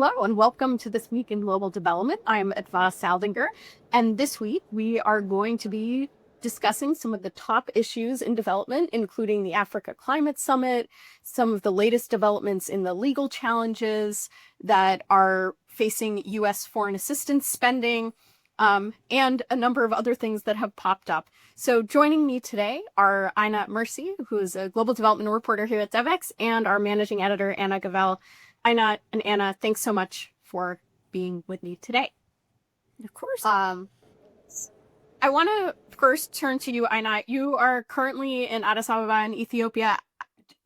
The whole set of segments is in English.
Hello and welcome to This Week in Global Development. I'm Adva Saldinger, and this week we are going to be discussing some of the top issues in development, including the Africa Climate Summit, some of the latest developments in the legal challenges that are facing U.S. foreign assistance spending, and a number of other things that have popped up. So joining me today are Ina Mercy, who is a global development reporter here at Devex, and our managing editor, Anna Gavel. Ina and Anna, thanks so much for being with me today. Of course. I want to first turn to you, Ina. You are currently in Addis Ababa in Ethiopia,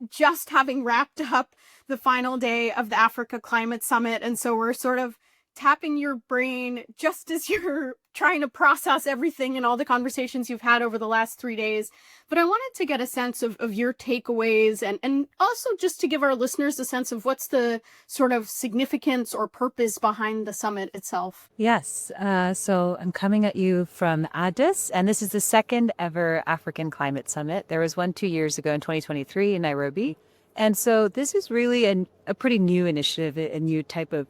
just having wrapped up the final day of the Africa Climate Summit. And so we're sort of tapping your brain just as you're trying to process everything and all the conversations you've had over the last 3 days. But I wanted to get a sense of your takeaways and also just to give our listeners a sense of what's the sort of significance or purpose behind the summit itself. Yes. So I'm coming at you from Addis, and this is the second ever African Climate Summit. There was one 2 years ago in 2023 in Nairobi. And so this is really a pretty new initiative, a new type of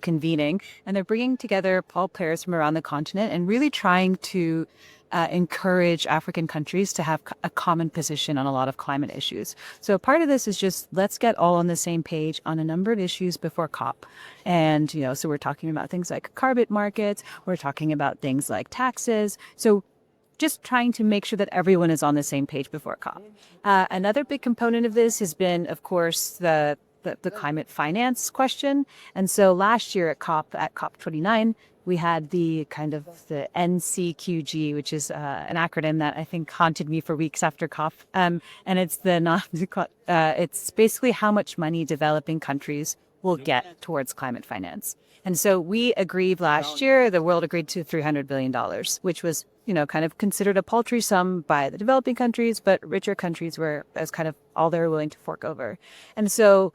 convening. And they're bringing together all players from around the continent and really trying to encourage African countries to have a common position on a lot of climate issues. So part of this is just let's get all on the same page on a number of issues before COP. And, so we're talking about things like carbon markets. We're talking about things like taxes. So just trying to make sure that everyone is on the same page before COP. Another big component of this has been, of course, the climate finance question. And so last year at COP29, we had the NCQG, which is an acronym that I think haunted me for weeks after COP. And it's it's basically how much money developing countries will get towards climate finance. And so we agreed last year, the world agreed to $300 billion, which was, kind of considered a paltry sum by the developing countries, but richer countries as kind of all they were willing to fork over. And so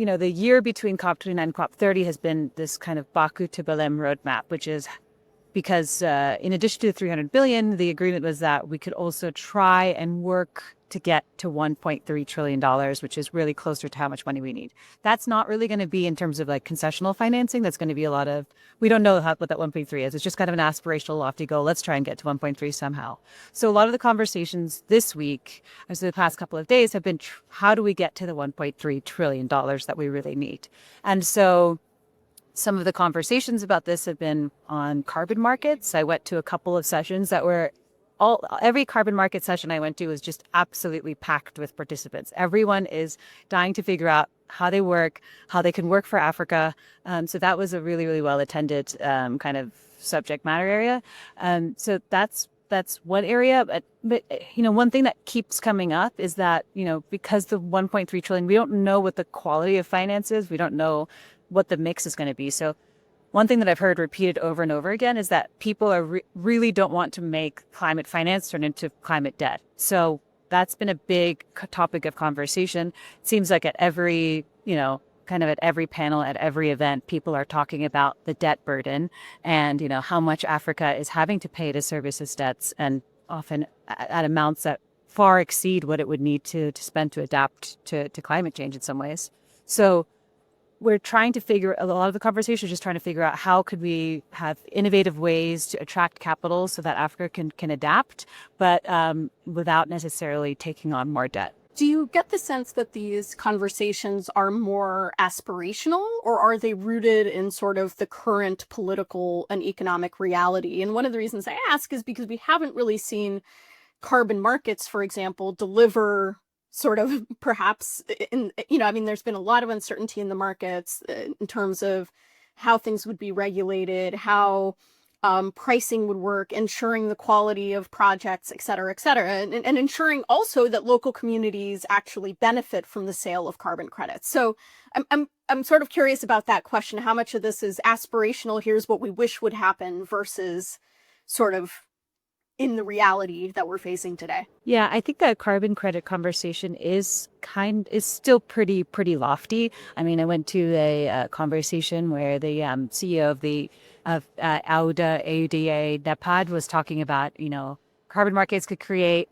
the year between COP29 and COP30 has been this kind of Baku to Belém roadmap, which is because in addition to the 300 billion, the agreement was that we could also try and work to get to $1.3 trillion, which is really closer to how much money we need. That's not really going to be in terms of like concessional financing. That's going to be a lot of, we don't know what that 1.3 is. It's just kind of an aspirational lofty goal. Let's try and get to 1.3 somehow. So a lot of the conversations this week, as the past couple of days, have been how do we get to the $1.3 trillion that we really need? And so some of the conversations about this have been on carbon markets. I went to a couple of sessions that were every carbon market session I went to was just absolutely packed with participants. Everyone is dying to figure out how they work, how they can work for Africa. So that was a really, really well attended kind of subject matter area. So that's one area. But one thing that keeps coming up is that, because the 1.3 trillion, we don't know what the quality of finance is. We don't know what the mix is going to be. So one thing that I've heard repeated over and over again is that people are really don't want to make climate finance turn into climate debt. So that's been a big topic of conversation. It seems like at every, kind of at every panel, at every event, people are talking about the debt burden and, how much Africa is having to pay to service its debts, and often at amounts that far exceed what it would need to spend to adapt to climate change in some ways. So we're trying to a lot of the conversation is just trying to figure out how could we have innovative ways to attract capital so that Africa can adapt, but without necessarily taking on more debt. Do you get the sense that these conversations are more aspirational, or are they rooted in sort of the current political and economic reality? And one of the reasons I ask is because we haven't really seen carbon markets, for example, deliver sort of perhaps there's been a lot of uncertainty in the markets in terms of how things would be regulated, how pricing would work, ensuring the quality of projects, et cetera, and ensuring also that local communities actually benefit from the sale of carbon credits. So I'm sort of curious about that question. How much of this is aspirational, here's what we wish would happen, versus sort of in the reality that we're facing today? Yeah, I think that carbon credit conversation is still pretty lofty. I mean, I went to a conversation where the CEO of AUDA, NEPAD was talking about, carbon markets could create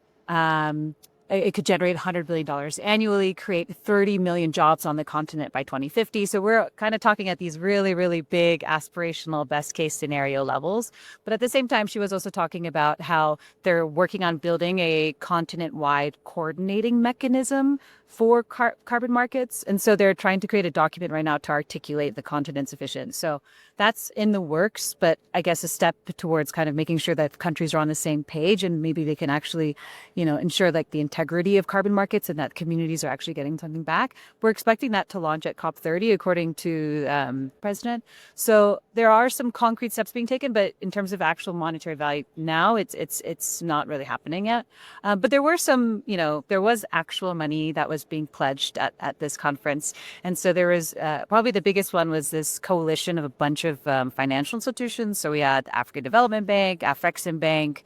it could generate $100 billion annually, create 30 million jobs on the continent by 2050. So we're kind of talking at these really, really big aspirational best case scenario levels. But at the same time, she was also talking about how they're working on building a continent-wide coordinating mechanism for carbon markets. And so they're trying to create a document right now to articulate the continent's vision. So that's in the works, but I guess a step towards kind of making sure that countries are on the same page and maybe they can actually, ensure like the integrity of carbon markets and that communities are actually getting something back. We're expecting that to launch at COP30, according to President. So there are some concrete steps being taken, but in terms of actual monetary value now, it's not really happening yet. But there were some, there was actual money that was being pledged at this conference. And so there was probably the biggest one was this coalition of a bunch of financial institutions. So we had the African Development Bank, Afrexim Bank,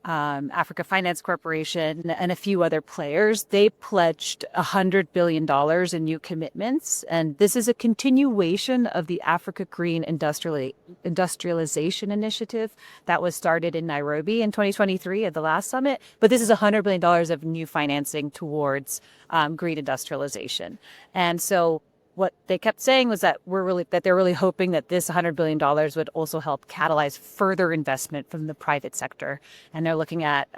Africa Finance Corporation, and a few other players. They pledged $100 billion in new commitments. And this is a continuation of the Africa Green Industrialization Initiative that was started in Nairobi in 2023 at the last summit. But this is $100 billion of new financing towards green industrialization. And so what they kept saying was that they're really hoping that this $100 billion would also help catalyze further investment from the private sector. And they're looking at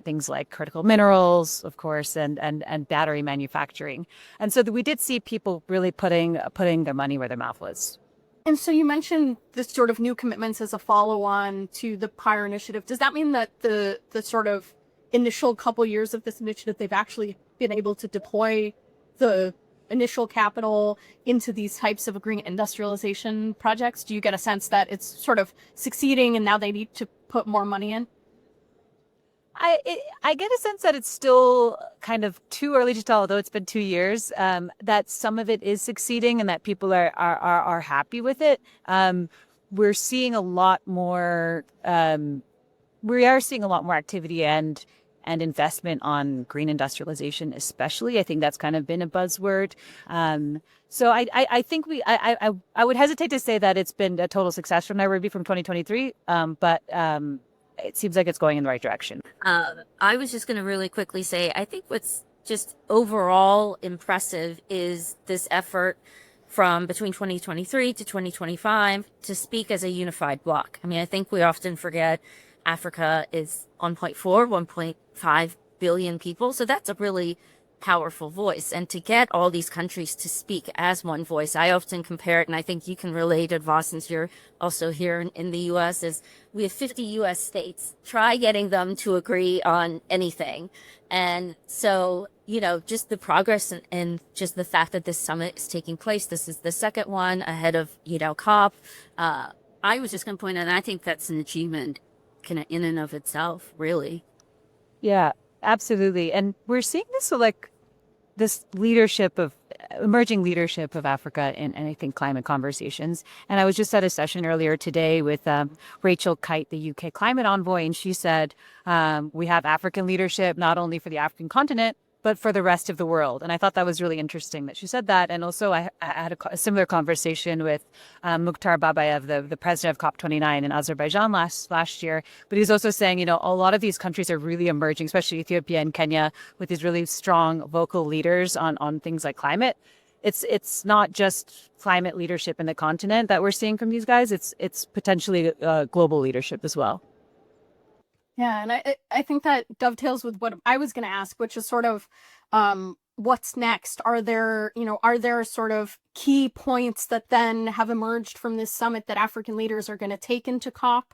things like critical minerals, of course, and battery manufacturing. And so we did see people really putting their money where their mouth was. And so you mentioned this sort of new commitments as a follow-on to the prior initiative. Does that mean that the sort of initial couple years of this initiative, they've actually been able to deploy the initial capital into these types of green industrialization projects? Do you get a sense that it's sort of succeeding and now they need to put more money in? I get a sense that it's still kind of too early to tell, although it's been 2 years, that some of it is succeeding and that people are happy with it. We're seeing a lot more. We are seeing a lot more activity and investment on green industrialization, especially. I think that's kind of been a buzzword. So I think I would hesitate to say that it's been a total success from Nairobi from 2023, but it seems like it's going in the right direction. I was just going to really quickly say, I think what's just overall impressive is this effort from between 2023 to 2025 to speak as a unified bloc. I mean, I think we often forget Africa is 1.5 billion people. So that's a really powerful voice. And to get all these countries to speak as one voice, I often compare it, and I think you can relate, Adva, since you're also here in the U.S., is we have 50 U.S. states. Try getting them to agree on anything. And so, just the progress and just the fact that this summit is taking place, this is the second one ahead of, COP. I was just going to point out, and I think that's an achievement kind of in and of itself, really. Yeah, absolutely. And we're seeing this this emerging leadership of Africa in anything climate conversations. And I was just at a session earlier today with Rachel Kite, the UK climate envoy, and she said, we have African leadership, not only for the African continent, but for the rest of the world. And I thought that was really interesting that she said that. And also I had a similar conversation with Mukhtar Babayev, the president of COP29 in Azerbaijan last year. But he's also saying, a lot of these countries are really emerging, especially Ethiopia and Kenya, with these really strong vocal leaders on things like climate. It's not just climate leadership in the continent that we're seeing from these guys. It's potentially global leadership as well. Yeah, and I think that dovetails with what I was going to ask, which is sort of what's next? Are there sort of key points that then have emerged from this summit that African leaders are going to take into COP?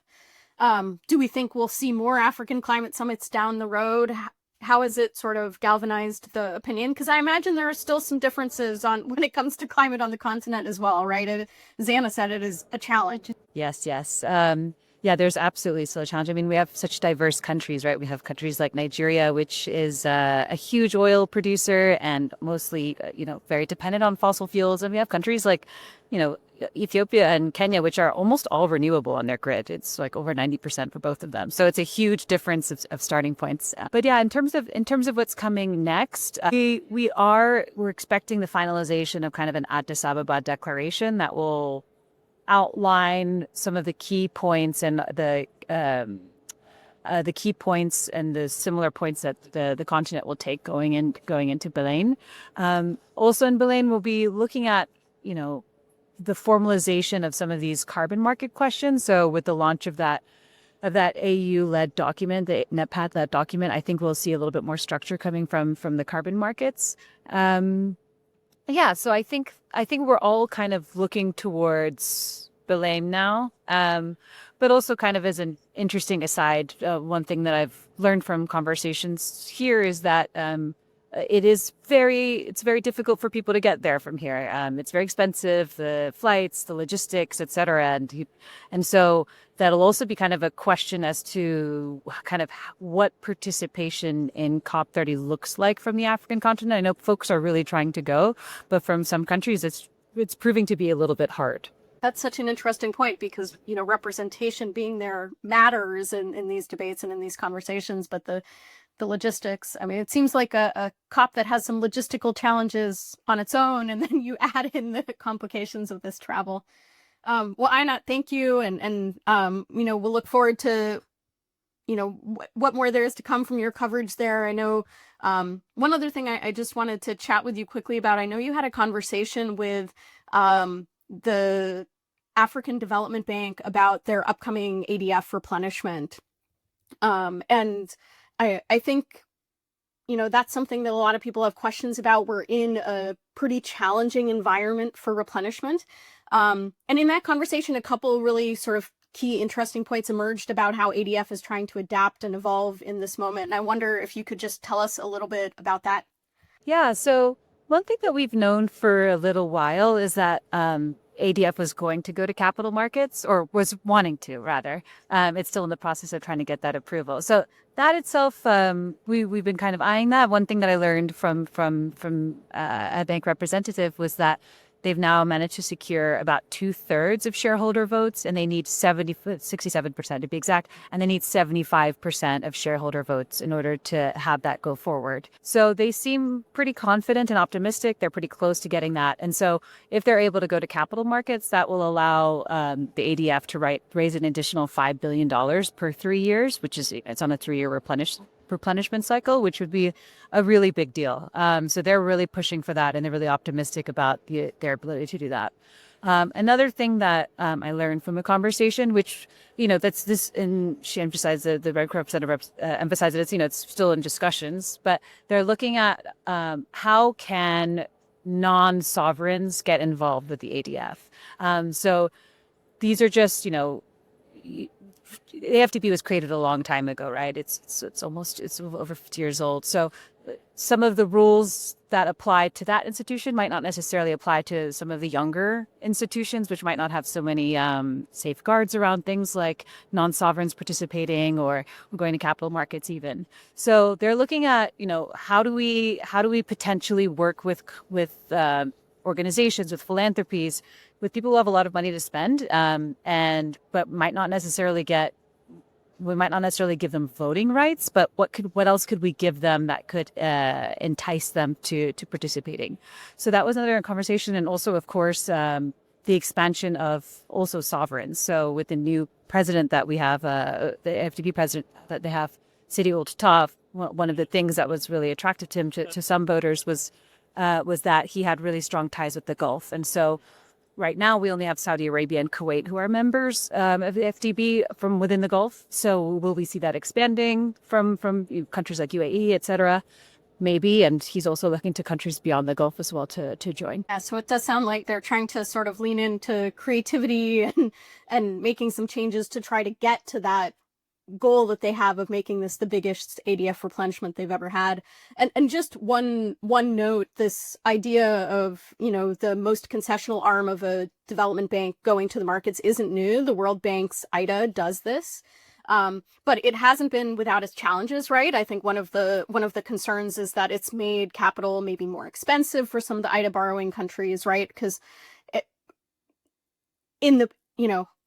Do we think we'll see more African climate summits down the road? How has it sort of galvanized the opinion? Because I imagine there are still some differences when it comes to climate on the continent as well, right? As Anna said, it is a challenge. Yes. Yeah, there's absolutely still a challenge. I mean, we have such diverse countries, right? We have countries like Nigeria, which is a huge oil producer and mostly, very dependent on fossil fuels. And we have countries like, Ethiopia and Kenya, which are almost all renewable on their grid. It's like over 90% for both of them. So it's a huge difference of starting points. But yeah, in terms of what's coming next, we're expecting the finalization of kind of an Addis Ababa declaration that will outline some of the key points and the the key points and the similar points that the continent will take going into Baleine. Also in Baleine, we'll be looking at, the formalization of some of these carbon market questions. So with the launch of that AU-led document, the NetPath-led document, I think we'll see a little bit more structure coming from the carbon markets. So I think we're all kind of looking towards Baleine now. But also kind of as an interesting aside, one thing that I've learned from conversations here is that it's very difficult for people to get there from here. It's very expensive, the flights, the logistics, et cetera. And so that'll also be kind of a question as to kind of what participation in COP30 looks like from the African continent. I know folks are really trying to go, but from some countries, it's proving to be a little bit hard. That's such an interesting point because, representation being there matters in these debates and in these conversations, but the logistics, I mean, it seems like a COP that has some logistical challenges on its own, and then you add in the complications of this travel. Well, Aina, thank you. And we'll look forward to, what more there is to come from your coverage there. I know one other thing I just wanted to chat with you quickly about. I know you had a conversation with the African Development Bank about their upcoming ADF replenishment. And I think, that's something that a lot of people have questions about. We're in a pretty challenging environment for replenishment. And in that conversation, a couple really sort of key interesting points emerged about how ADF is trying to adapt and evolve in this moment. And I wonder if you could just tell us a little bit about that. Yeah, so one thing that we've known for a little while is that ADF was going to go to capital markets, or was wanting to, rather. It's still in the process of trying to get that approval. So that itself, we've been kind of eyeing that. One thing that I learned from a bank representative was that they've now managed to secure about 2/3 of shareholder votes, and they need 67% to be exact, and they need 75% of shareholder votes in order to have that go forward. So they seem pretty confident and optimistic. They're pretty close to getting that. And so if they're able to go to capital markets, that will allow the ADF to raise an additional $5 billion per 3 years, it's on a 3-year replenishment cycle, which would be a really big deal. So they're really pushing for that, and they're really optimistic about their ability to do that. Another thing that I learned from a conversation, which, that's this, and she emphasized, the Red Cross representative emphasized that it's still in discussions, but they're looking at how can non-sovereigns get involved with the ADF. So these are just, the FDB was created a long time ago, right? It's over 50 years old. So some of the rules that apply to that institution might not necessarily apply to some of the younger institutions, which might not have so many safeguards around things like non-sovereigns participating or going to capital markets even. So they're looking at, how do we potentially work with organizations, with philanthropies, with people who have a lot of money to spend, but might not necessarily give them voting rights, but what else could we give them that could entice them to participating? So that was another conversation. And also, of course, the expansion of also sovereigns. So with the new president that we have, the FDP president that they have, Sidi Ould Taf, one of the things that was really attractive to him, to some voters, was that he had really strong ties with the Gulf. And so right now, we only have Saudi Arabia and Kuwait who are members of the FDB from within the Gulf. So will we see that expanding from countries like UAE, et cetera? Maybe. And he's also looking to countries beyond the Gulf as well to join. Yeah, so it does sound like they're trying to sort of lean into creativity and making some changes to try to get to that goal that they have of making this the biggest ADF replenishment they've ever had. And just one note, this idea of, the most concessional arm of a development bank going to the markets isn't new. The World Bank's IDA does this. But it hasn't been without its challenges, right? I think one of the concerns is that it's made capital maybe more expensive for some of the IDA borrowing countries, right? Because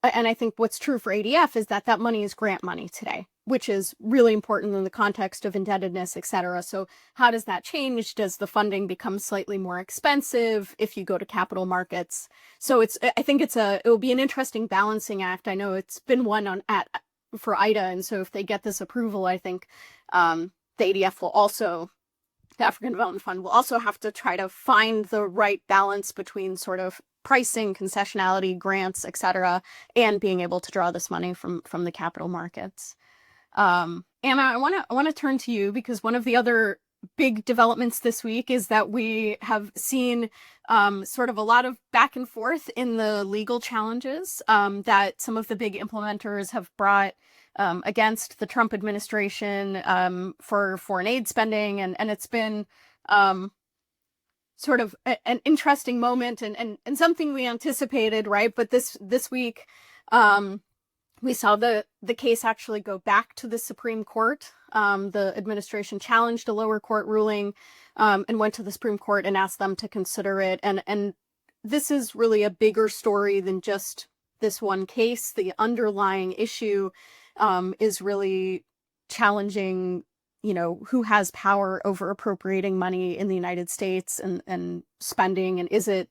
and I think what's true for ADF is that money is grant money today, which is really important in the context of indebtedness, et cetera. So how does that change? Does the funding become slightly more expensive if you go to capital markets? So I think it will be an interesting balancing act. I know it's been one for IDA. And so if they get this approval, I think the ADF will also, the African Development Fund will also have to try to find the right balance between sort of pricing, concessionality, grants, et cetera, and being able to draw this money from the capital markets. Anna, I want to turn to you, because one of the other big developments this week is that we have seen sort of a lot of back and forth in the legal challenges that some of the big implementers have brought against the Trump administration for foreign aid spending. And it's been sort of an interesting moment and something we anticipated, right? But this week, we saw the case actually go back to the Supreme Court. The administration challenged a lower court ruling and went to the Supreme Court and asked them to consider it. And this is really a bigger story than just this one case. The underlying issue is really challenging, who has power over appropriating money in the United States and spending, and is it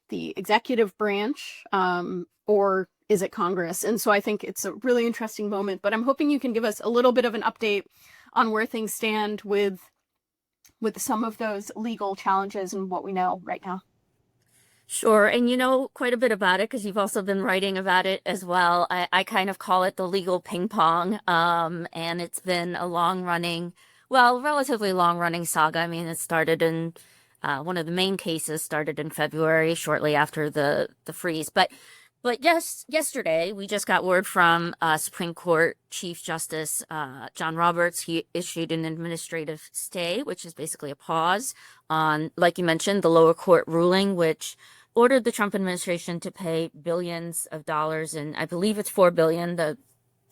the executive branch or is it Congress? And so I think it's a really interesting moment, but I'm hoping you can give us a little bit of an update on where things stand with some of those legal challenges and what we know right now. Sure. And you know quite a bit about it because you've also been writing about it as well. I kind of call it the legal ping pong. And it's been a relatively long running saga. I mean, it started in one of the main cases started in February, shortly after the freeze. But yes, yesterday we just got word from Supreme Court Chief Justice John Roberts. He issued an administrative stay, which is basically a pause on, like you mentioned, the lower court ruling, which ordered the Trump administration to pay billions of dollars, and I believe it's $4 billion, the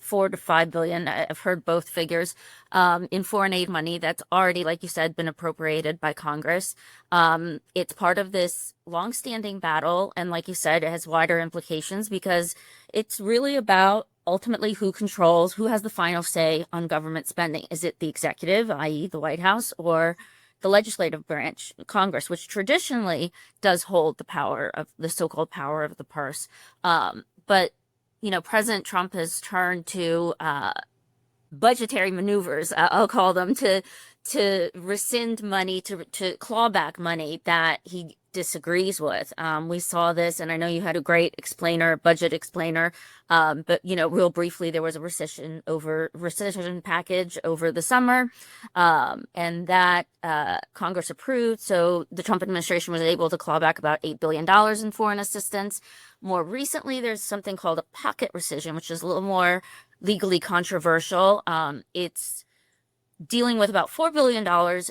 $4 to $5 billion. I've heard both figures in foreign aid money that's already, like you said, been appropriated by Congress. It's part of this longstanding battle, and like you said, it has wider implications because it's really about ultimately who has the final say on government spending. Is it the executive, i.e. the White House, or the legislative branch, Congress, which traditionally does hold the so-called power of the purse. But President Trump has turned to budgetary maneuvers, I'll call them, to rescind money, to claw back money that he disagrees with. We saw this, and I know you had a great budget explainer, but real briefly, there was a rescission package over the summer, and that Congress approved. So the Trump administration was able to claw back about $8 billion in foreign assistance. More recently, there's something called a pocket rescission, which is a little more legally controversial. It's dealing with about $4 billion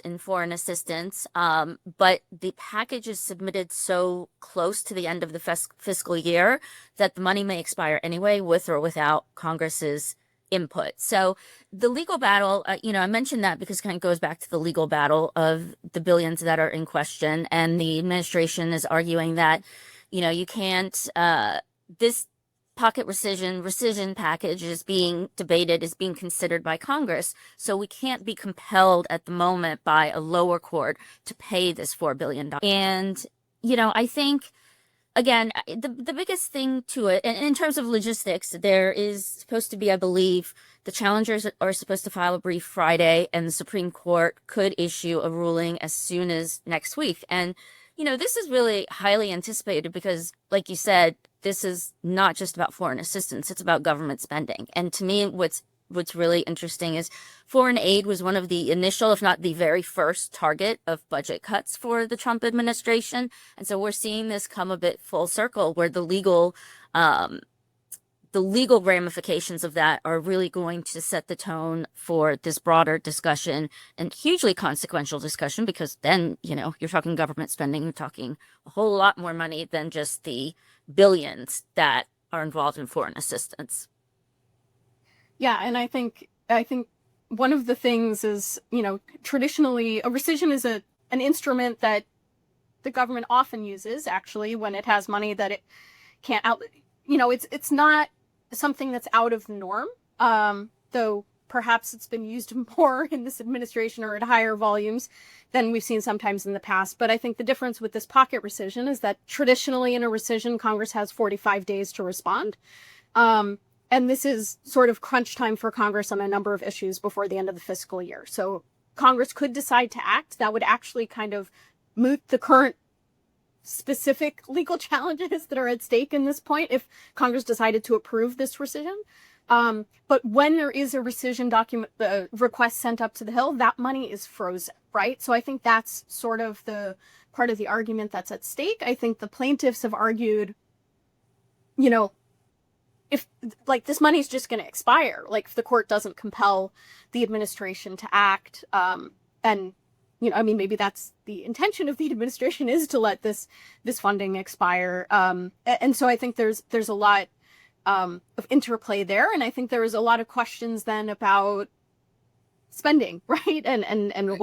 in foreign assistance, but the package is submitted so close to the end of the fiscal year that the money may expire anyway, with or without Congress's input. So the legal battle, I mentioned that because it kind of goes back to the legal battle of the billions that are in question, and the administration is arguing that you can't, this pocket rescission package is being debated, is being considered by Congress. So we can't be compelled at the moment by a lower court to pay this $4 billion. And, I think, again, the biggest thing to it, and in terms of logistics, there is supposed to be, I believe, the challengers are supposed to file a brief Friday, and the Supreme Court could issue a ruling as soon as next week. And this is really highly anticipated because, like you said, this is not just about foreign assistance, it's about government spending. And to me, what's really interesting is foreign aid was one of the initial, if not the very first target of budget cuts for the Trump administration. And so we're seeing this come a bit full circle where the legal ramifications of that are really going to set the tone for this broader discussion and hugely consequential discussion, because then, you're talking government spending, you're talking a whole lot more money than just the billions that are involved in foreign assistance. Yeah, and I think one of the things is, traditionally a rescission is an instrument that the government often uses actually when it has money that it can't it's not something that's out of the norm, though perhaps it's been used more in this administration or at higher volumes than we've seen sometimes in the past. But I think the difference with this pocket rescission is that traditionally in a rescission, Congress has 45 days to respond. And this is sort of crunch time for Congress on a number of issues before the end of the fiscal year. So Congress could decide to act. That would actually kind of moot the current specific legal challenges that are at stake in this point if Congress decided to approve this rescission. But when there is a rescission document, the request sent up to the Hill, that money is frozen, right? So I think that's sort of the part of the argument that's at stake. I think the plaintiffs have argued, you know, if like this money is just going to expire, like if the court doesn't compel the administration to act, and you know, I mean, maybe that's the intention of the administration is to let this funding expire. And so I think there's a lot of interplay there, and I think there is a lot of questions then about spending, right? And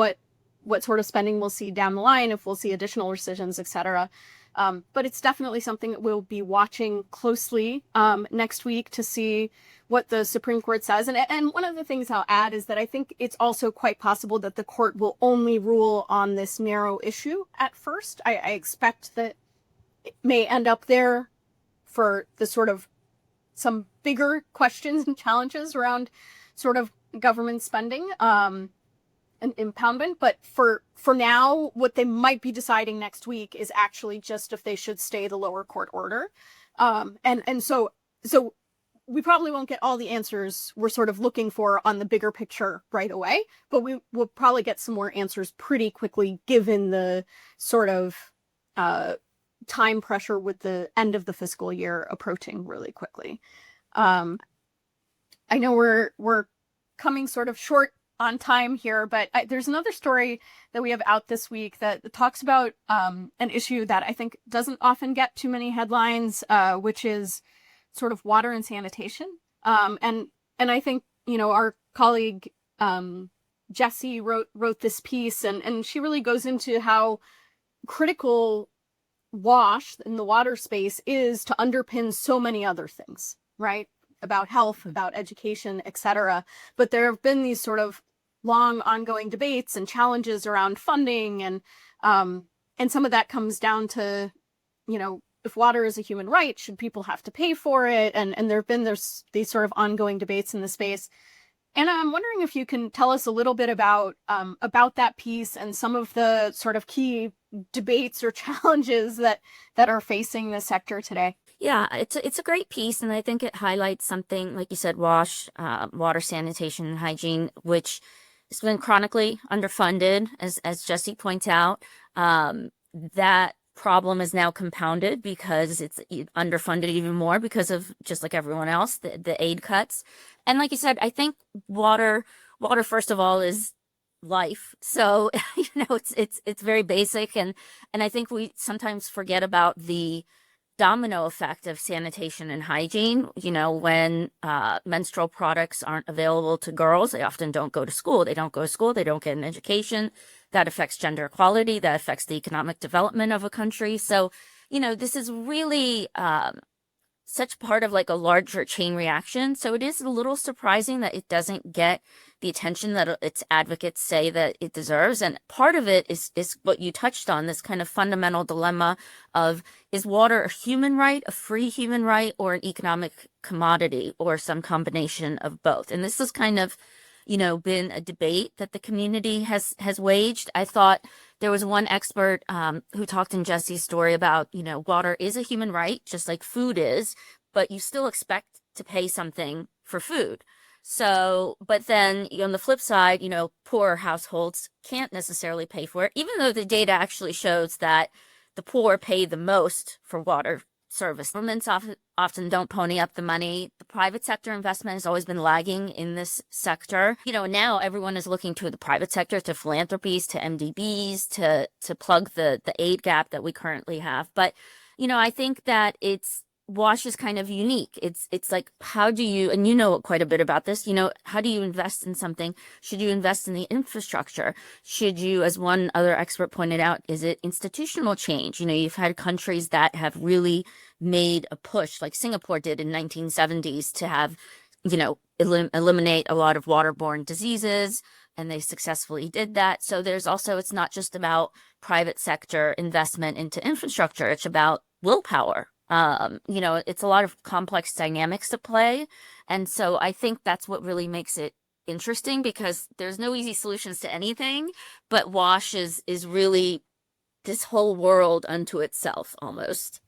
what sort of spending we'll see down the line, if we'll see additional rescissions, et cetera. But it's definitely something that we'll be watching closely next week to see what the Supreme Court says. And one of the things I'll add is that I think it's also quite possible that the court will only rule on this narrow issue at first. I expect that it may end up there for the sort of some bigger questions and challenges around sort of government spending and impoundment. But for now, what they might be deciding next week is actually just if they should stay the lower court order. And so we probably won't get all the answers we're sort of looking for on the bigger picture right away, but we will probably get some more answers pretty quickly given the sort of time pressure with the end of the fiscal year approaching really quickly. I know we're coming sort of short on time here, but there's another story that we have out this week that talks about an issue that I think doesn't often get too many headlines, which is sort of water and sanitation. And I think, you know, our colleague Jessie wrote this piece, and she really goes into how critical WASH in the water space is to underpin so many other things, right? About health, about education, etc. But there have been these sort of long ongoing debates and challenges around funding, and some of that comes down to, you know, if water is a human right, should people have to pay for it? And there's these sort of ongoing debates in the space. And I'm wondering if you can tell us a little bit about that piece and some of the sort of key debates or challenges that are facing the sector today. Yeah, it's a great piece, and I think it highlights something, like you said, WASH, water, sanitation, and hygiene, which has been chronically underfunded, as Jessie points out. That problem is now compounded because it's underfunded even more because of, just like everyone else, the aid cuts. And like you said, I think water first of all is life. So, you know, it's very basic, and I think we sometimes forget about the domino effect of sanitation and hygiene. You know, when menstrual products aren't available to girls, they often don't go to school. They don't go to school, they don't get an education. That affects gender equality, that affects the economic development of a country. So, you know, this is really such part of like a larger chain reaction. So it is a little surprising that it doesn't get the attention that its advocates say that it deserves. And part of it is what you touched on, this kind of fundamental dilemma of, is water a human right, a free human right, or an economic commodity, or some combination of both? And this has kind of, you know, been a debate that the community has waged. I thought there was one expert who talked in Jessie's story about, you know, water is a human right, just like food is, but you still expect to pay something for food. So, but then on the flip side, you know, poor households can't necessarily pay for it, even though the data actually shows that the poor pay the most for water service. Governments often don't pony up the money. The private sector investment has always been lagging in this sector. You know, now everyone is looking to the private sector, to philanthropies, to MDBs, to plug the aid gap that we currently have. But, you know, I think that WASH is kind of unique. It's like, how do you, and you know quite a bit about this, you know, how do you invest in something? Should you invest in the infrastructure? Should you, as one other expert pointed out, is it institutional change? You know, you've had countries that have really made a push, like Singapore did in 1970s, to have, you know, eliminate a lot of waterborne diseases, and they successfully did that. So there's also, it's not just about private sector investment into infrastructure, it's about willpower. It's a lot of complex dynamics to play. And so I think that's what really makes it interesting, because there's no easy solutions to anything, but WASH is really this whole world unto itself almost.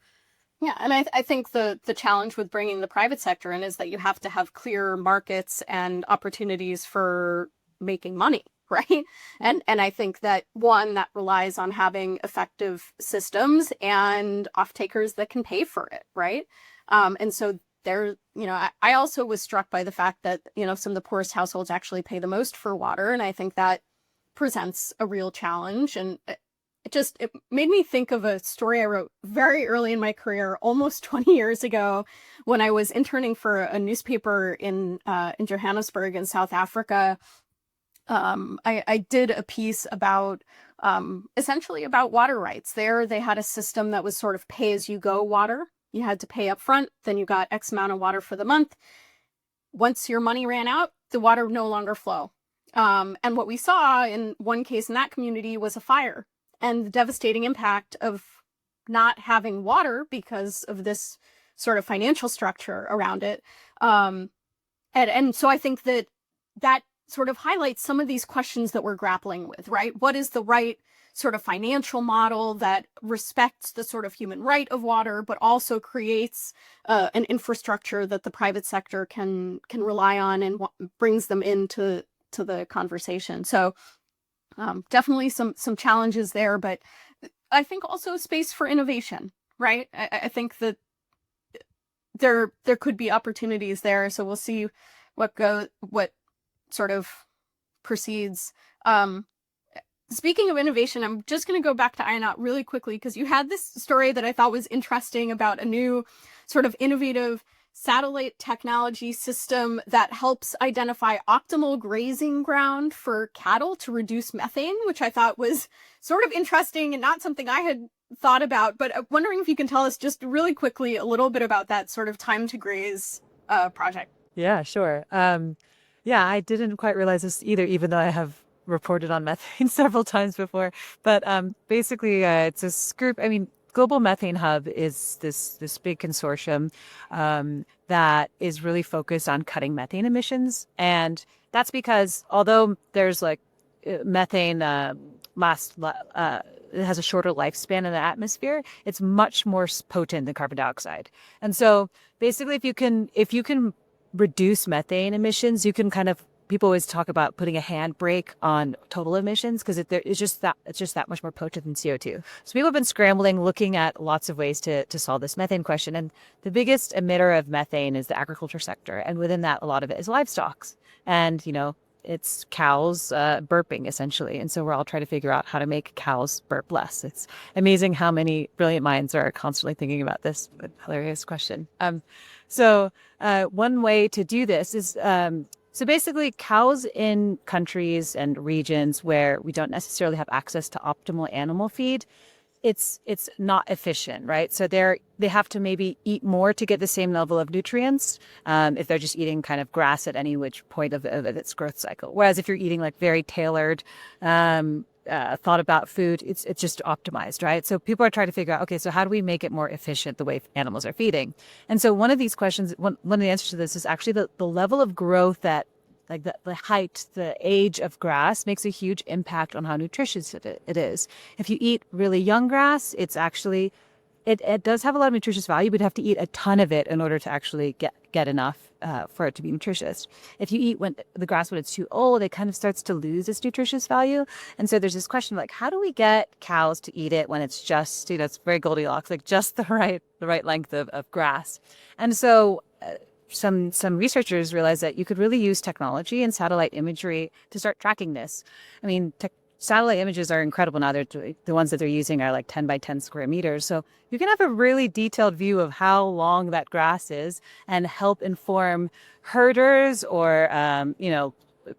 Yeah, and I think the challenge with bringing the private sector in is that you have to have clear markets and opportunities for making money, right? And I think that one that relies on having effective systems and off takers that can pay for it, right? And so there, I also was struck by the fact that, some of the poorest households actually pay the most for water, and I think that presents a real challenge. And it made me think of a story I wrote very early in my career, almost 20 years ago, when I was interning for a newspaper in Johannesburg in South Africa. I did a piece about essentially about water rights. There, they had a system that was sort of pay as you go water. You had to pay up front, then you got X amount of water for the month. Once your money ran out, the water would no longer flow. And what we saw in one case in that community was a fire, and the devastating impact of not having water because of this sort of financial structure around it. And so I think that sort of highlights some of these questions that we're grappling with, right? What is the right sort of financial model that respects the sort of human right of water, but also creates an infrastructure that the private sector can rely on and brings them into the conversation. So definitely some challenges there, but I think also space for innovation, right? I think that there could be opportunities there. So we'll see what sort of proceeds. Speaking of innovation, I'm just going to go back to INOT really quickly, because you had this story that I thought was interesting about a new sort of innovative satellite technology system that helps identify optimal grazing ground for cattle to reduce methane, which I thought was sort of interesting and not something I had thought about. But I'm wondering if you can tell us just really quickly a little bit about that sort of time to graze project. Yeah, sure. Yeah, I didn't quite realize this either, even though I have reported on methane several times before. But basically, it's this group. I mean, Global Methane Hub is this big consortium that is really focused on cutting methane emissions, and that's because although there's like methane it has a shorter lifespan in the atmosphere, it's much more potent than carbon dioxide. And so basically, if you can reduce methane emissions, you can people always talk about putting a handbrake on total emissions, because it's just that much more potent than CO2. So people have been scrambling, looking at lots of ways to solve this methane question. And the biggest emitter of methane is the agriculture sector. And within that, a lot of it is livestock. And, it's cows burping, essentially. And so we're all trying to figure out how to make cows burp less. It's amazing how many brilliant minds are constantly thinking about this hilarious question. So one way to do this is, so basically cows in countries and regions where we don't necessarily have access to optimal animal feed, it's not efficient, right? So they have to maybe eat more to get the same level of nutrients if they're just eating kind of grass at any which point of its growth cycle. Whereas if you're eating like very tailored, thought about food, it's just optimized, right? So people are trying to figure out, okay, so how do we make it more efficient the way animals are feeding? And so one of these questions, one of the answers to this is actually the level of growth that, like the height, the age of grass makes a huge impact on how nutritious it is. If you eat really young grass, it's actually, it does have a lot of nutritious value, but you have to eat a ton of it in order to actually get enough for it to be nutritious. If you eat when it's too old, it kind of starts to lose its nutritious value. And so there's this question like, how do we get cows to eat it when it's just, it's very Goldilocks, like just the right length of grass. And so some researchers realized that you could really use technology and satellite imagery to start tracking this. I mean, satellite images are incredible now. The ones that they're using are like 10 by 10 square meters. So you can have a really detailed view of how long that grass is and help inform herders or,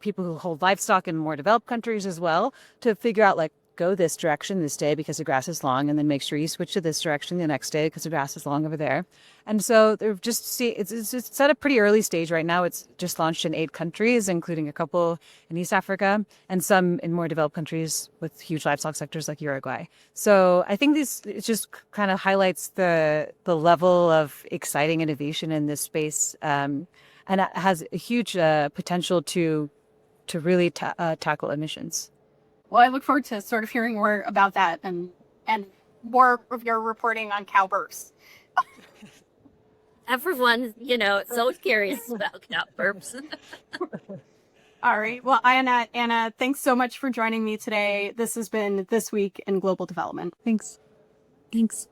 people who hold livestock in more developed countries as well to figure out like go this direction this day because the grass is long, and then make sure you switch to this direction the next day because the grass is long over there. And so they're just it's at a pretty early stage right now. It's just launched in 8 countries, including a couple in East Africa and some in more developed countries with huge livestock sectors like Uruguay. So I think it just kind of highlights the level of exciting innovation in this space, and it has a huge potential to really tackle emissions. Well, I look forward to sort of hearing more about that and more of your reporting on cow burps. Everyone, so curious about cow burps. All right. Well, Anna, thanks so much for joining me today. This has been This Week in Global Development. Thanks. Thanks.